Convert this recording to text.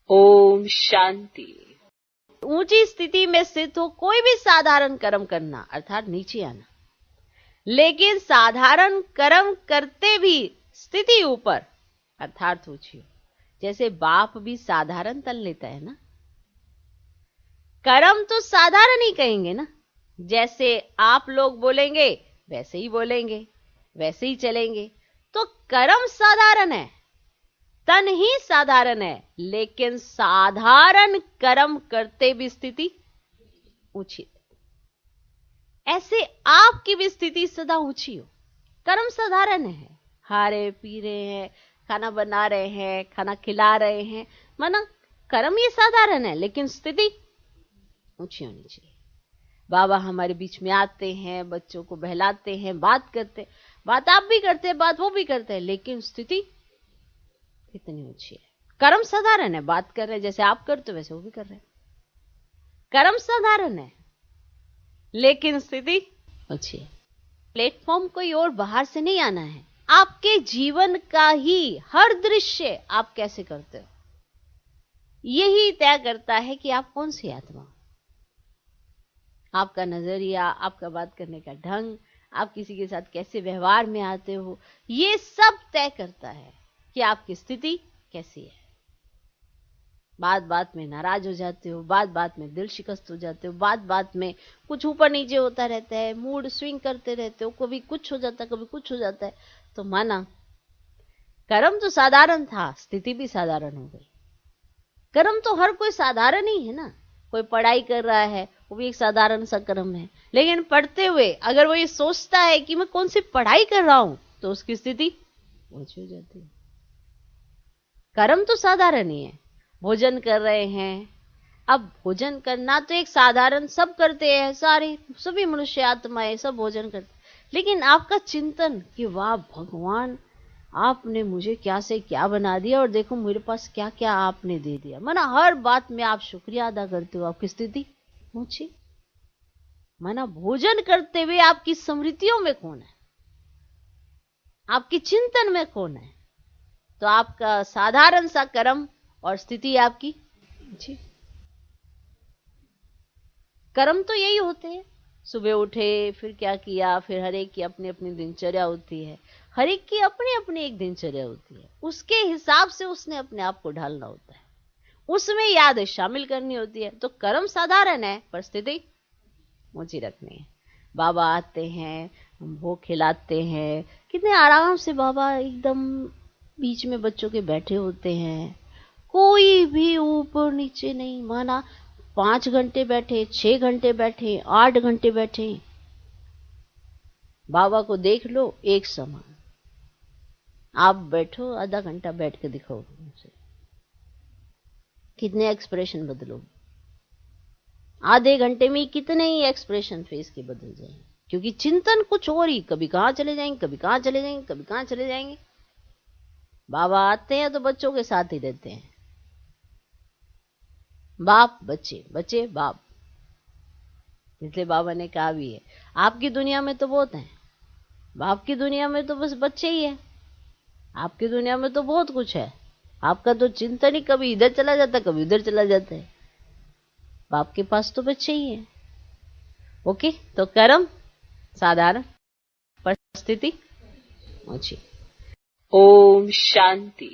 ओम शांति। ऊंची स्थिति में स्थित हो कोई भी साधारण कर्म करना अर्थात नीचे आना, लेकिन साधारण कर्म करते भी स्थिति ऊपर अर्थात ऊंची हो। जैसे बाप भी साधारण तन लेता है ना, कर्म तो साधारण ही कहेंगे ना। जैसे आप लोग बोलेंगे वैसे ही बोलेंगे, वैसे ही चलेंगे, तो कर्म साधारण है, तन ही साधारण है, लेकिन साधारण कर्म करते भी स्थिति ऊंची। ऐसे आपकी भी स्थिति सदा ऊंची हो। कर्म साधारण है, हारे पी रहे हैं, खाना बना रहे हैं, खाना खिला रहे हैं, माना कर्म ये साधारण है, लेकिन स्थिति ऊंची होनी चाहिए। बाबा हमारे बीच में आते हैं, बच्चों को बहलाते हैं, बात करते, बात आप भी करते हैं, बात वो भी करते हैं, लेकिन स्थिति कितनी ऊंची है। कर्म साधारण है, बात कर रहे हैं जैसे आप करते हो वैसे वो भी कर रहे हैं। कर्म साधारण है, लेकिन स्थिति ऊंची है। प्लेटफॉर्म कोई और बाहर से नहीं आना है, आपके जीवन का ही हर दृश्य आप कैसे करते हो यही तय करता है कि आप कौन सी आत्मा। आपका नजरिया, आपका बात करने का ढंग, आप किसी के साथ कैसे व्यवहार में आते हो, ये सब तय करता है कि आपकी स्थिति कैसी है। बात बात में नाराज हो जाते हो, बात बात में दिल शिकस्त हो जाते हो, बात बात में कुछ ऊपर नीचे होता रहता है, मूड स्विंग करते रहते हो, कभी कुछ हो जाता है, कभी कुछ हो जाता है, तो माना कर्म तो साधारण था, स्थिति भी साधारण हो गई। कर्म तो हर कोई साधारण ही है ना। कोई पढ़ाई कर रहा है, वो भी एक साधारण सा कर्म है, लेकिन पढ़ते हुए अगर वो ये सोचता है कि मैं कौन सी पढ़ाई कर रहा हूं, तो उसकी स्थिति ऊंची हो जाती है। कर्म तो साधारण ही है। भोजन कर रहे हैं, अब भोजन करना तो एक साधारण सब करते हैं, सारे सभी मनुष्य आत्माएं सब भोजन करते, लेकिन आपका चिंतन कि वाह भगवान, आपने मुझे क्या से क्या बना दिया और देखो मेरे पास क्या क्या आपने दे दिया, माना हर बात में आप शुक्रिया अदा करते हो, आपकी स्थिति ऊंची। माना भोजन करते हुए आपकी स्मृतियों में कौन है, आपकी चिंतन में कौन है, तो आपका साधारण सा कर्म और स्थिति आपकी ऊंची। कर्म तो यही होते हैं, सुबह उठे, फिर क्या किया, फिर हर एक की अपनी अपनी दिनचर्या होती है, हर एक की अपनी अपनी एक दिनचर्या होती है, उसके हिसाब से उसने अपने आप को ढालना होता है, उसमें याद शामिल करनी होती है। तो कर्म साधारण है पर स्थिति ऊंची रखनी है। बाबा आते हैं, भोग खिलाते हैं, कितने आराम से बाबा एकदम बीच में बच्चों के बैठे होते हैं, कोई भी ऊपर नीचे नहीं, माना 5 घंटे बैठे, 6 घंटे बैठे, 8 घंटे बैठे, बाबा को देख लो एक समान। आप बैठो, आधा घंटा बैठ के दिखाओ, कितने एक्सप्रेशन बदलो, आधे घंटे में कितने ही एक्सप्रेशन फेस के बदल जाएंगे, क्योंकि चिंतन कुछ और ही, कभी कहां चले जाएंगे, कभी कहां चले जाएंगे, कभी कहां चले जाएंगे। बाबा आते हैं तो बच्चों के साथ ही रहते हैं, बाप बच्चे, बच्चे बाप। इसलिए बाबा ने कहा भी है, आपकी दुनिया में तो बहुत हैं, बाप की दुनिया में तो बस बच्चे ही है। आपकी दुनिया में तो बहुत कुछ है, आपका तो चिंतन ही कभी इधर चला जाता है, कभी उधर चला जाता है, बाप के पास तो बच्चे ही है। ओके, तो कर्म साधारण, परिस्थिति ऊंची। ओम शांति।